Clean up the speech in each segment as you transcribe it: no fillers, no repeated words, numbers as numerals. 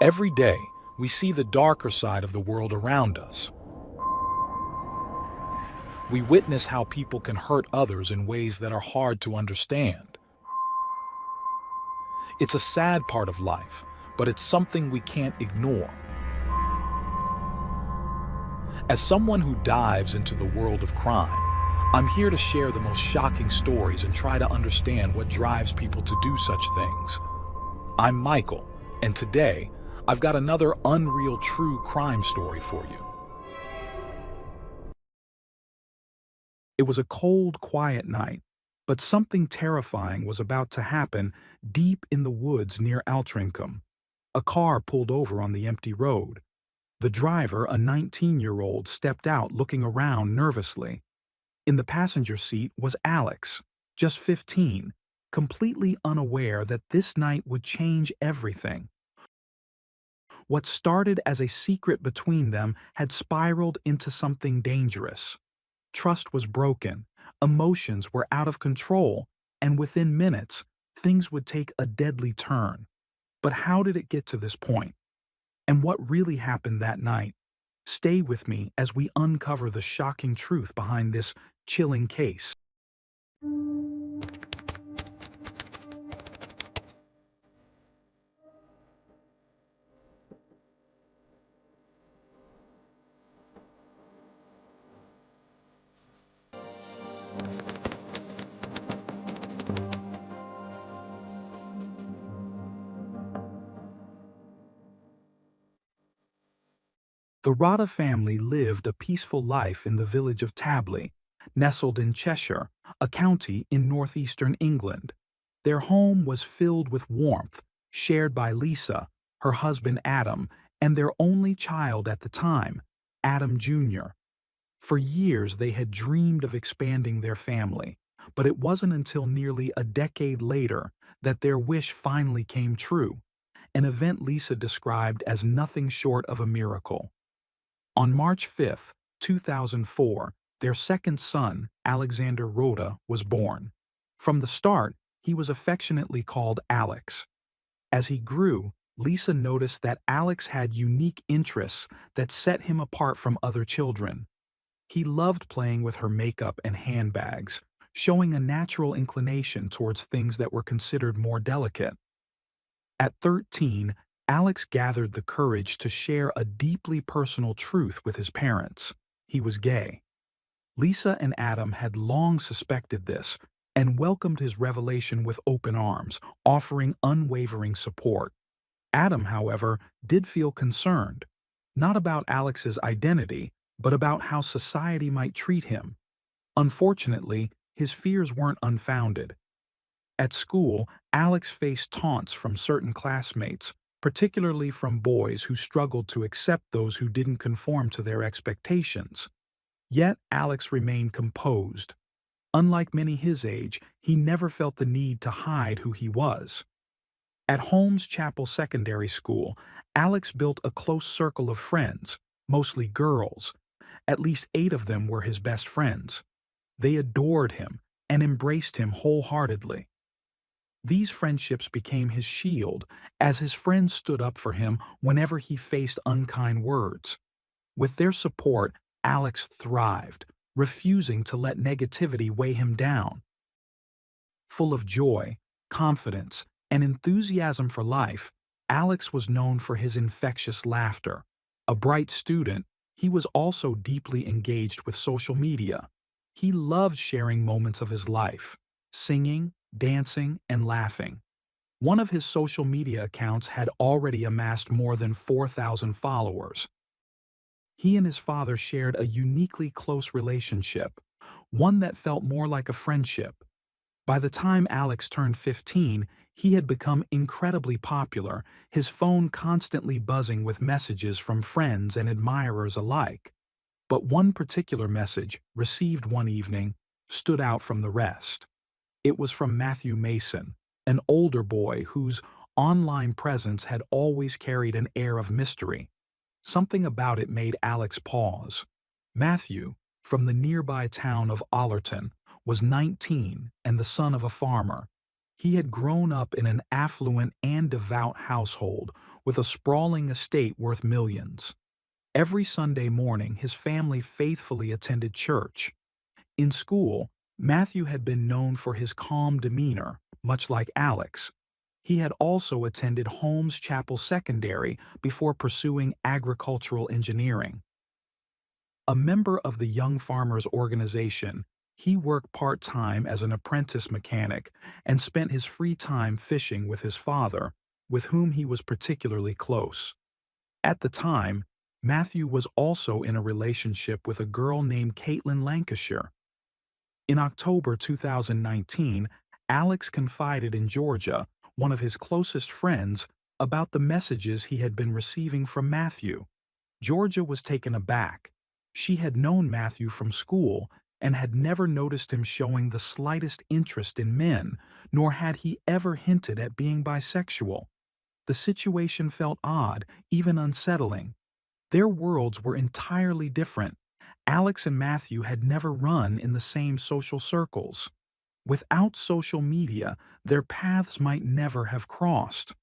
Every day, we see the darker side of the world around us. We witness how people can hurt others in ways that are hard to understand. It's a sad part of life, but it's something we can't ignore. As someone who dives into the world of crime, I'm here to share the most shocking stories and try to understand what drives people to do such things. I'm Michael, and today, I've got another unreal true crime story for you. It was a cold, quiet night, but something terrifying was about to happen deep in the woods near Altrincham. A car pulled over on the empty road. The driver, a 19-year-old, stepped out looking around nervously. In the passenger seat was Alex, just 15, completely unaware that this night would change everything. What started as a secret between them had spiraled into something dangerous. Trust was broken, emotions were out of control, and within minutes, things would take a deadly turn. But how did it get to this point? And what really happened that night? Stay with me as we uncover the shocking truth behind this chilling case. The Rada family lived a peaceful life in the village of Tabley, nestled in Cheshire, a county in northeastern England. Their home was filled with warmth, shared by Lisa, her husband Adam, and their only child at the time, Adam Jr. For years they had dreamed of expanding their family, but it wasn't until nearly a decade later that their wish finally came true, an event Lisa described as nothing short of a miracle. On March 5, 2004, their second son, Alexander Rhoda, was born. From the start, he was affectionately called Alex. As he grew, Lisa noticed that Alex had unique interests that set him apart from other children. He loved playing with her makeup and handbags, showing a natural inclination towards things that were considered more delicate. At 13, Alex gathered the courage to share a deeply personal truth with his parents. He was gay. Lisa and Adam had long suspected this and welcomed his revelation with open arms, offering unwavering support. Adam, however, did feel concerned, not about Alex's identity, but about how society might treat him. Unfortunately, his fears weren't unfounded. At school, Alex faced taunts from certain classmates, particularly from boys who struggled to accept those who didn't conform to their expectations. Yet Alex remained composed. Unlike many his age, he never felt the need to hide who he was. At Holmes Chapel Secondary School, Alex built a close circle of friends, mostly girls. At least 8 of them were his best friends. They adored him and embraced him wholeheartedly. These friendships became his shield as his friends stood up for him whenever he faced unkind words. With their support, Alex thrived, refusing to let negativity weigh him down. Full of joy, confidence, and enthusiasm for life, Alex was known for his infectious laughter. A bright student, he was also deeply engaged with social media. He loved sharing moments of his life, singing, dancing, and laughing. One of his social media accounts had already amassed more than 4,000 followers. He and his father shared a uniquely close relationship, one that felt more like a friendship. By the time Alex turned 15, he had become incredibly popular, his phone constantly buzzing with messages from friends and admirers alike. But one particular message, received one evening, stood out from the rest. It was from Matthew Mason, an older boy whose online presence had always carried an air of mystery. Something about it made Alex pause. Matthew, from the nearby town of Ollerton, was 19 and the son of a farmer. He had grown up in an affluent and devout household with a sprawling estate worth millions. Every Sunday morning, his family faithfully attended church. In school, Matthew had been known for his calm demeanor, much like Alex. He had also attended Holmes Chapel Secondary before pursuing agricultural engineering. A member of the Young Farmers Organization, he worked part-time as an apprentice mechanic and spent his free time fishing with his father, with whom he was particularly close. At the time, Matthew was also in a relationship with a girl named Caitlin Lancashire. In October 2019, Alex confided in Georgia, one of his closest friends, about the messages he had been receiving from Matthew. Georgia was taken aback. She had known Matthew from school and had never noticed him showing the slightest interest in men, nor had he ever hinted at being bisexual. The situation felt odd, even unsettling. Their worlds were entirely different. Alex and Matthew had never run in the same social circles. Without social media, their paths might never have crossed.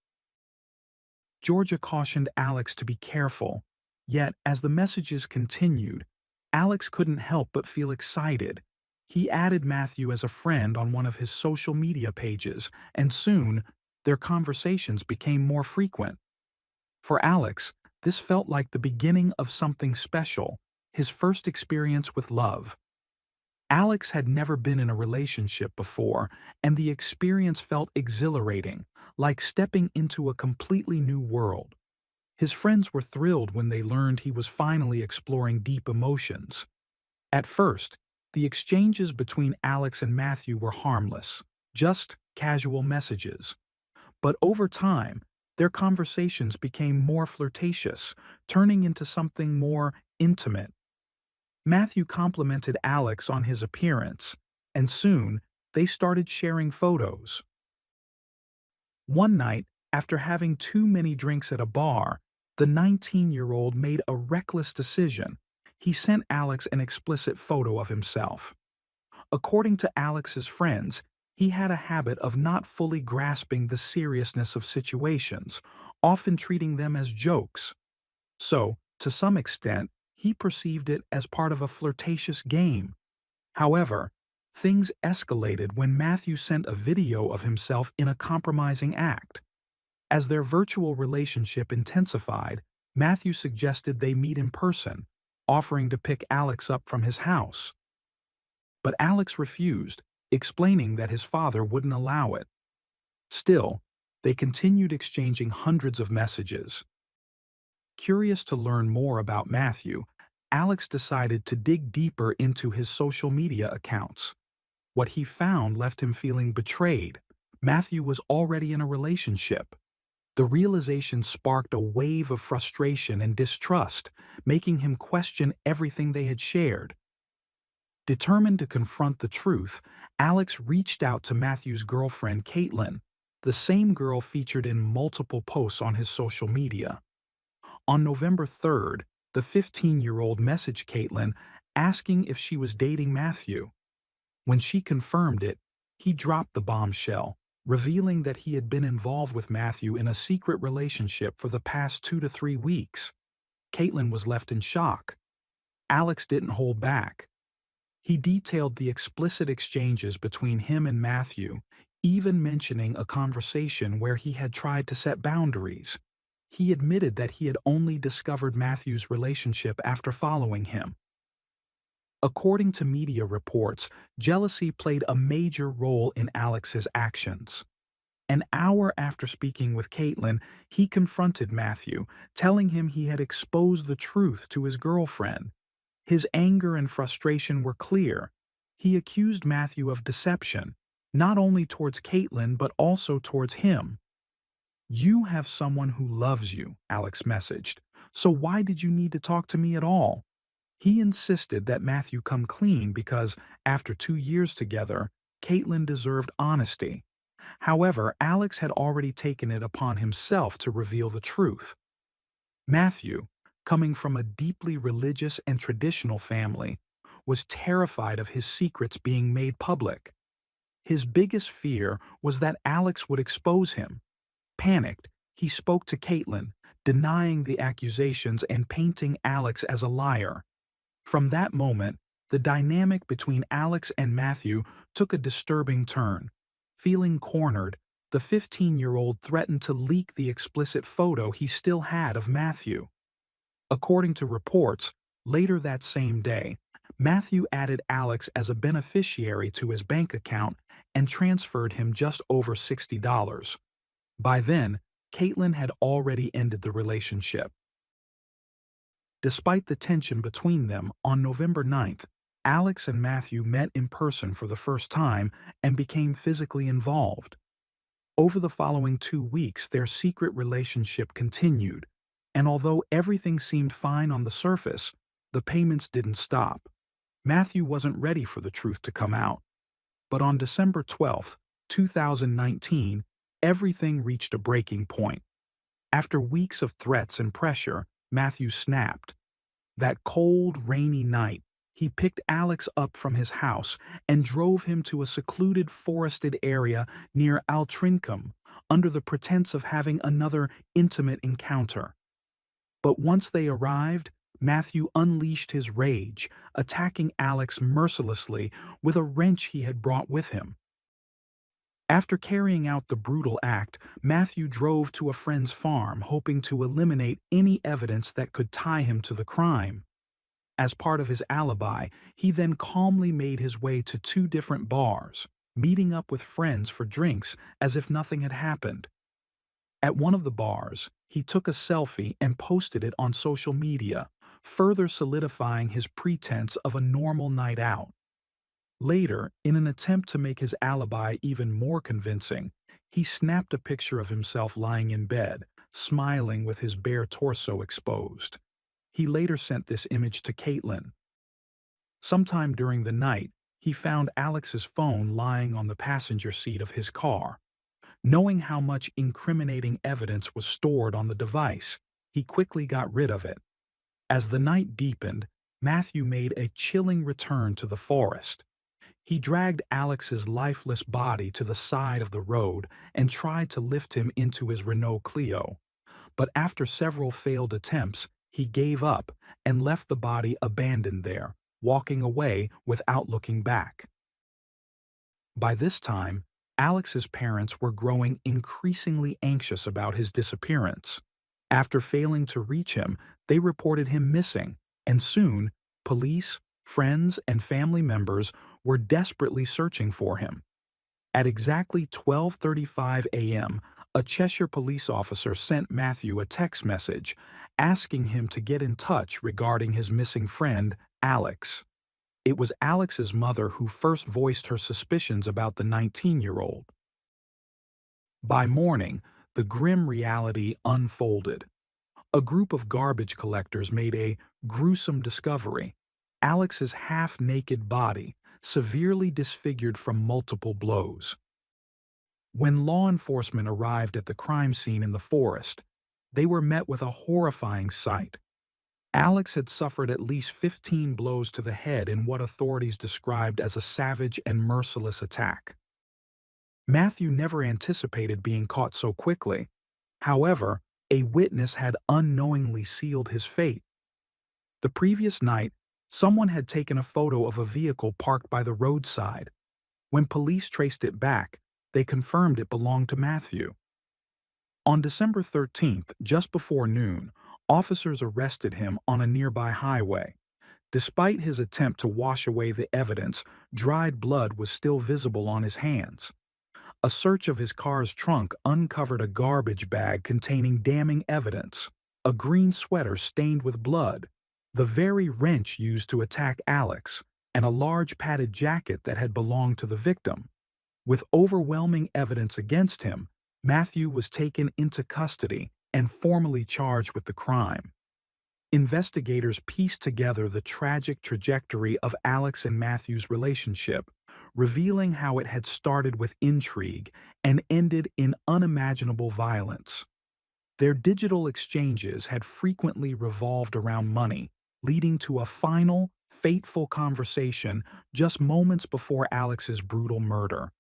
Georgia cautioned Alex to be careful. Yet, as the messages continued, Alex couldn't help but feel excited. He added Matthew as a friend on one of his social media pages, and soon, their conversations became more frequent. For Alex, this felt like the beginning of something special, his first experience with love. Alex had never been in a relationship before, and the experience felt exhilarating, like stepping into a completely new world. His friends were thrilled when they learned he was finally exploring deep emotions. At first, the exchanges between Alex and Matthew were harmless, just casual messages. But over time, their conversations became more flirtatious, turning into something more intimate. Matthew complimented Alex on his appearance, and soon they started sharing photos. One night, after having too many drinks at a bar, the 19-year-old made a reckless decision. He sent Alex an explicit photo of himself. According to Alex's friends, he had a habit of not fully grasping the seriousness of situations, often treating them as jokes. So, to some extent, he perceived it as part of a flirtatious game. However, things escalated when Matthew sent a video of himself in a compromising act. As their virtual relationship intensified, Matthew suggested they meet in person, offering to pick Alex up from his house. But Alex refused, explaining that his father wouldn't allow it. Still, they continued exchanging hundreds of messages. Curious to learn more about Matthew, Alex decided to dig deeper into his social media accounts. What he found left him feeling betrayed. Matthew was already in a relationship. The realization sparked a wave of frustration and distrust, making him question everything they had shared. Determined to confront the truth, Alex reached out to Matthew's girlfriend, Caitlin, the same girl featured in multiple posts on his social media. On November 3rd, the 15-year-old messaged Caitlin asking if she was dating Matthew. When she confirmed it, he dropped the bombshell, revealing that he had been involved with Matthew in a secret relationship for the past 2 to 3 weeks. Caitlin was left in shock. Alex didn't hold back. He detailed the explicit exchanges between him and Matthew, even mentioning a conversation where he had tried to set boundaries. He admitted that he had only discovered Matthew's relationship after following him. According to media reports, jealousy played a major role in Alex's actions. An hour after speaking with Caitlin, he confronted Matthew, telling him he had exposed the truth to his girlfriend. His anger and frustration were clear. He accused Matthew of deception, not only towards Caitlin but also towards him. "You have someone who loves you," Alex messaged, "so why did you need to talk to me at all?" He insisted that Matthew come clean because, after 2 years together, Caitlin deserved honesty. However, Alex had already taken it upon himself to reveal the truth. Matthew, coming from a deeply religious and traditional family, was terrified of his secrets being made public. His biggest fear was that Alex would expose him. Panicked, he spoke to Caitlin, denying the accusations and painting Alex as a liar. From that moment, the dynamic between Alex and Matthew took a disturbing turn. Feeling cornered, the 15-year-old threatened to leak the explicit photo he still had of Matthew. According to reports, later that same day, Matthew added Alex as a beneficiary to his bank account and transferred him just over $60. By then, Caitlin had already ended the relationship. Despite the tension between them, on November 9th, Alex and Matthew met in person for the first time and became physically involved. Over the following 2 weeks, their secret relationship continued, and although everything seemed fine on the surface, the payments didn't stop. Matthew wasn't ready for the truth to come out. But on December 12, 2019, everything reached a breaking point. After weeks of threats and pressure, Matthew snapped. That cold, rainy night, he picked Alex up from his house and drove him to a secluded forested area near Altrincum under the pretense of having another intimate encounter. But once they arrived, Matthew unleashed his rage, attacking Alex mercilessly with a wrench he had brought with him. After carrying out the brutal act, Matthew drove to a friend's farm, hoping to eliminate any evidence that could tie him to the crime. As part of his alibi, he then calmly made his way to 2 different bars, meeting up with friends for drinks as if nothing had happened. At one of the bars, he took a selfie and posted it on social media, further solidifying his pretense of a normal night out. Later, in an attempt to make his alibi even more convincing, he snapped a picture of himself lying in bed, smiling with his bare torso exposed. He later sent this image to Caitlin. Sometime during the night, he found Alex's phone lying on the passenger seat of his car. Knowing how much incriminating evidence was stored on the device, he quickly got rid of it. As the night deepened, Matthew made a chilling return to the forest. He dragged Alex's lifeless body to the side of the road and tried to lift him into his Renault Clio. But after several failed attempts, he gave up and left the body abandoned there, walking away without looking back. By this time, Alex's parents were growing increasingly anxious about his disappearance. After failing to reach him, they reported him missing, and soon, police, friends, and family members were desperately searching for him. At exactly 12:35 a.m., a Cheshire police officer sent Matthew a text message asking him to get in touch regarding his missing friend, Alex. It was Alex's mother who first voiced her suspicions about the 19-year-old. By morning, the grim reality unfolded. A group of garbage collectors made a gruesome discovery: Alex's half-naked body, severely disfigured from multiple blows. When law enforcement arrived at the crime scene in the forest, they were met with a horrifying sight. Alex had suffered at least 15 blows to the head in what authorities described as a savage and merciless attack. Matthew never anticipated being caught so quickly. However, a witness had unknowingly sealed his fate. The previous night, someone had taken a photo of a vehicle parked by the roadside. When police traced it back, they confirmed it belonged to Matthew. On December 13th, just before noon, officers arrested him on a nearby highway. Despite his attempt to wash away the evidence, dried blood was still visible on his hands. A search of his car's trunk uncovered a garbage bag containing damning evidence: a green sweater stained with blood, the very wrench used to attack Alex, and a large padded jacket that had belonged to the victim. With overwhelming evidence against him, Matthew was taken into custody and formally charged with the crime. Investigators pieced together the tragic trajectory of Alex and Matthew's relationship, revealing how it had started with intrigue and ended in unimaginable violence. Their digital exchanges had frequently revolved around money, leading to a final, fateful conversation just moments before Alex's brutal murder.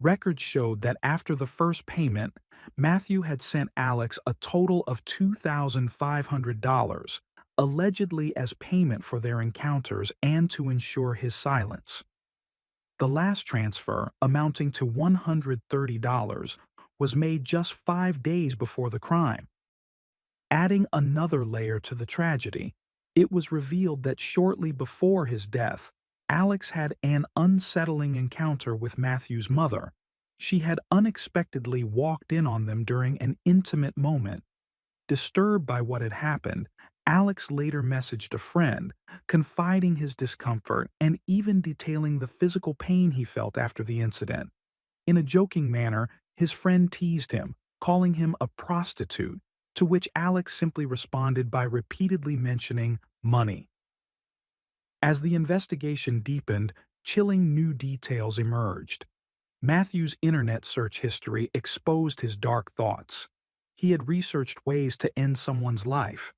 Records showed that after the first payment, Matthew had sent Alex a total of $2,500, allegedly as payment for their encounters and to ensure his silence. The last transfer, amounting to $130, was made just 5 days before the crime. Adding another layer to the tragedy, it was revealed that shortly before his death, Alex had an unsettling encounter with Matthew's mother. She had unexpectedly walked in on them during an intimate moment. Disturbed by what had happened, Alex later messaged a friend, confiding his discomfort and even detailing the physical pain he felt after the incident. In a joking manner, his friend teased him, calling him a prostitute, to which Alex simply responded by repeatedly mentioning money. As the investigation deepened, chilling new details emerged. Matthew's internet search history exposed his dark thoughts. He had researched ways to end someone's life.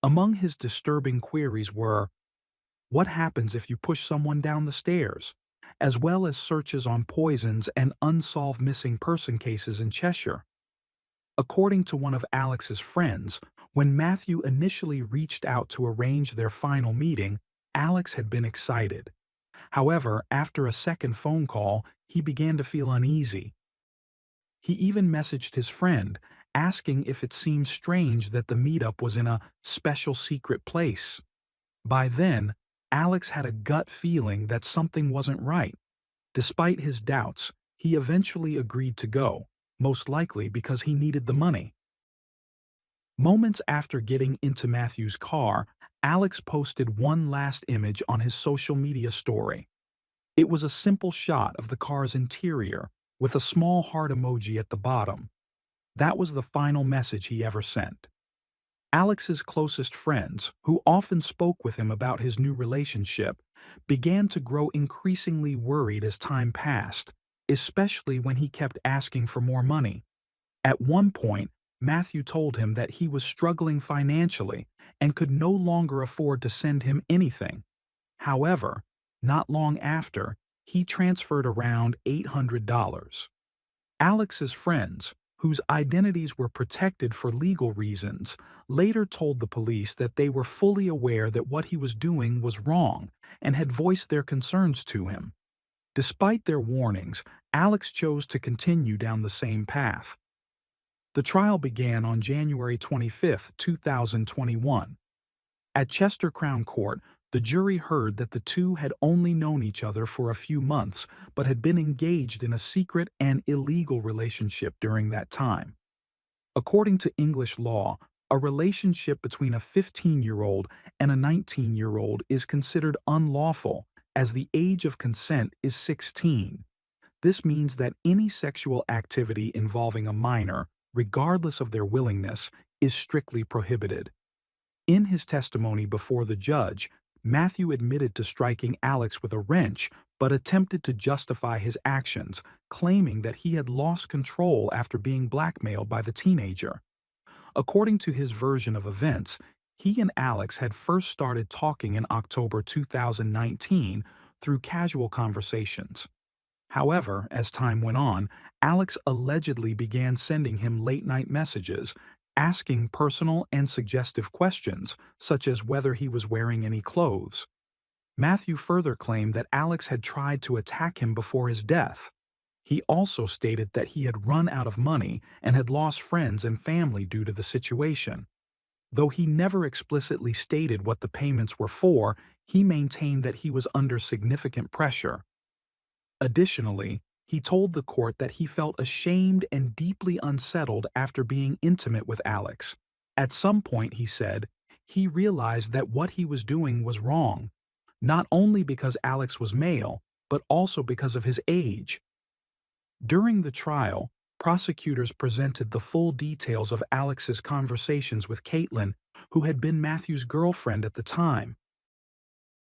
Among his disturbing queries were, what happens if you push someone down the stairs? As well as searches on poisons and unsolved missing person cases in Cheshire. According to one of Alex's friends, when Matthew initially reached out to arrange their final meeting, Alex had been excited. However, after a second phone call, he began to feel uneasy. He even messaged his friend, asking if it seemed strange that the meetup was in a special secret place. By then, Alex had a gut feeling that something wasn't right. Despite his doubts, he eventually agreed to go, most likely because he needed the money. Moments after getting into Matthew's car, Alex posted one last image on his social media story. It was a simple shot of the car's interior, with a small heart emoji at the bottom. That was the final message he ever sent. Alex's closest friends, who often spoke with him about his new relationship, began to grow increasingly worried as time passed, especially when he kept asking for more money. At one point, Matthew told him that he was struggling financially and could no longer afford to send him anything. However, not long after, he transferred around $800. Alex's friends, whose identities were protected for legal reasons, later told the police that they were fully aware that what he was doing was wrong and had voiced their concerns to him. Despite their warnings, Alex chose to continue down the same path. The trial began on January 25, 2021. At Chester Crown Court, the jury heard that the two had only known each other for a few months but had been engaged in a secret and illegal relationship during that time. According to English law, a relationship between a 15-year-old and a 19-year-old is considered unlawful, as the age of consent is 16. This means that any sexual activity involving a minor, regardless of their willingness, is strictly prohibited. In his testimony before the judge, Matthew admitted to striking Alex with a wrench but attempted to justify his actions, claiming that he had lost control after being blackmailed by the teenager. According to his version of events, he and Alex had first started talking in October 2019 through casual conversations. However, as time went on, Alex allegedly began sending him late-night messages, asking personal and suggestive questions, such as whether he was wearing any clothes. Matthew further claimed that Alex had tried to attack him before his death. He also stated that he had run out of money and had lost friends and family due to the situation. Though he never explicitly stated what the payments were for, he maintained that he was under significant pressure. Additionally, he told the court that he felt ashamed and deeply unsettled after being intimate with Alex. At some point, he said, he realized that what he was doing was wrong, not only because Alex was male, but also because of his age. During the trial, prosecutors presented the full details of Alex's conversations with Caitlin, who had been Matthew's girlfriend at the time.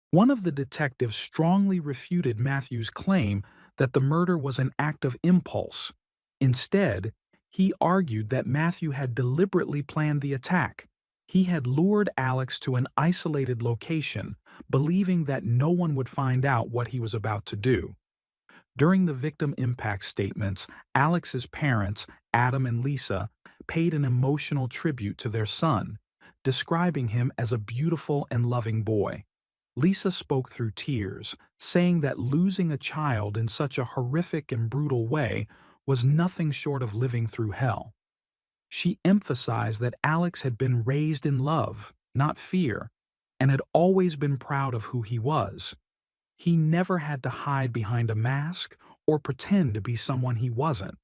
One of the detectives strongly refuted Matthew's claim that the murder was an act of impulse. Instead, he argued that Matthew had deliberately planned the attack. He had lured Alex to an isolated location, believing that no one would find out what he was about to do. During the victim impact statements, Alex's parents, Adam and Lisa, paid an emotional tribute to their son, describing him as a beautiful and loving boy. Lisa spoke through tears, saying that losing a child in such a horrific and brutal way was nothing short of living through hell. She emphasized that Alex had been raised in love, not fear, and had always been proud of who he was. He never had to hide behind a mask or pretend to be someone he wasn't.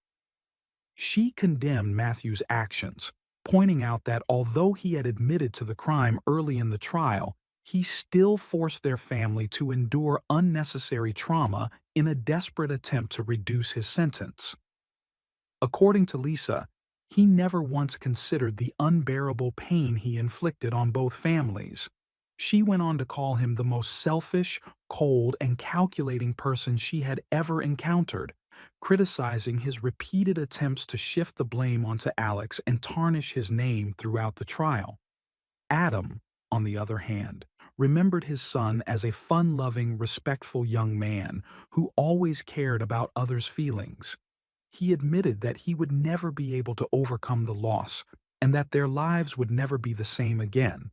She condemned Matthew's actions, pointing out that although he had admitted to the crime early in the trial, he still forced their family to endure unnecessary trauma in a desperate attempt to reduce his sentence. According to Lisa, he never once considered the unbearable pain he inflicted on both families. She went on to call him the most selfish, cold, and calculating person she had ever encountered, criticizing his repeated attempts to shift the blame onto Alex and tarnish his name throughout the trial. Adam, on the other hand, remembered his son as a fun-loving, respectful young man who always cared about others' feelings. He admitted that he would never be able to overcome the loss and that their lives would never be the same again.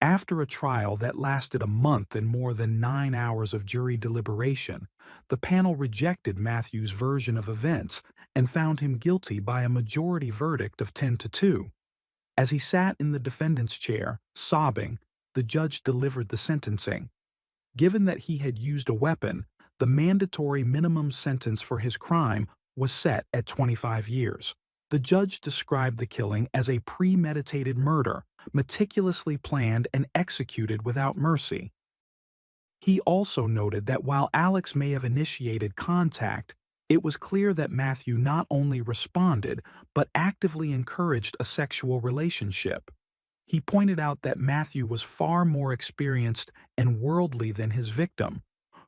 After a trial that lasted a month and more than 9 hours of jury deliberation, the panel rejected Matthew's version of events and found him guilty by a majority verdict of 10-2. As he sat in the defendant's chair, sobbing, the judge delivered the sentencing. Given that he had used a weapon, the mandatory minimum sentence for his crime was set at 25 years. The judge described the killing as a premeditated murder, meticulously planned and executed without mercy. He also noted that while Alex may have initiated contact, it was clear that Matthew not only responded, but actively encouraged a sexual relationship. He pointed out that Matthew was far more experienced and worldly than his victim,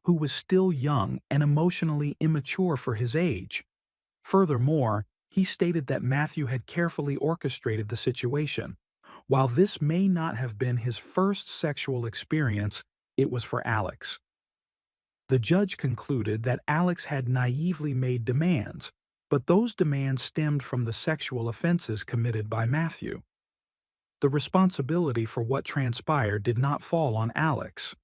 who was still young and emotionally immature for his age. Furthermore, he stated that Matthew had carefully orchestrated the situation. While this may not have been his first sexual experience, it was for Alex. The judge concluded that Alex had naively made demands, but those demands stemmed from the sexual offenses committed by Matthew. The responsibility for what transpired did not fall on Alex.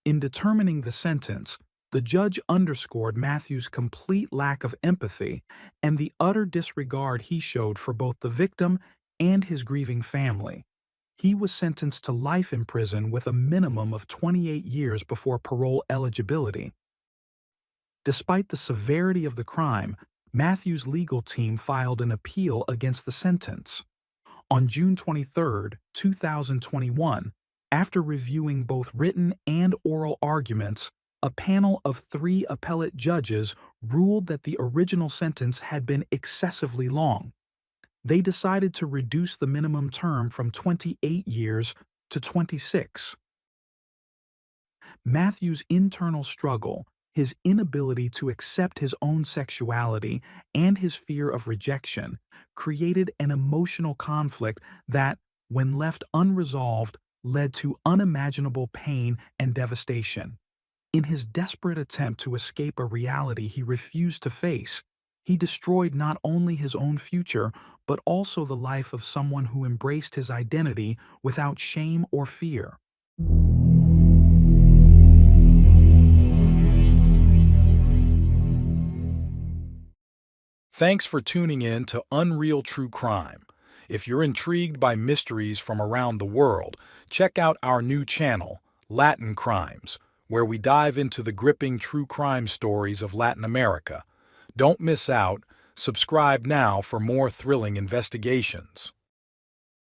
In determining the sentence, the judge underscored Matthew's complete lack of empathy and the utter disregard he showed for both the victim and his grieving family. He was sentenced to life in prison with a minimum of 28 years before parole eligibility. Despite the severity of the crime, Matthew's legal team filed an appeal against the sentence. On June 23, 2021, after reviewing both written and oral arguments, a panel of 3 appellate judges ruled that the original sentence had been excessively long. They decided to reduce the minimum term from 28 years to 26. Matthew's internal struggle, his inability to accept his own sexuality, and his fear of rejection created an emotional conflict that, when left unresolved, led to unimaginable pain and devastation. In his desperate attempt to escape a reality he refused to face, he destroyed not only his own future, but also the life of someone who embraced his identity without shame or fear. Thanks for tuning in to Unreal True Crime. If you're intrigued by mysteries from around the world, check out our new channel, Latin Crimes, where we dive into the gripping true crime stories of Latin America. Don't miss out. Subscribe now for more thrilling investigations.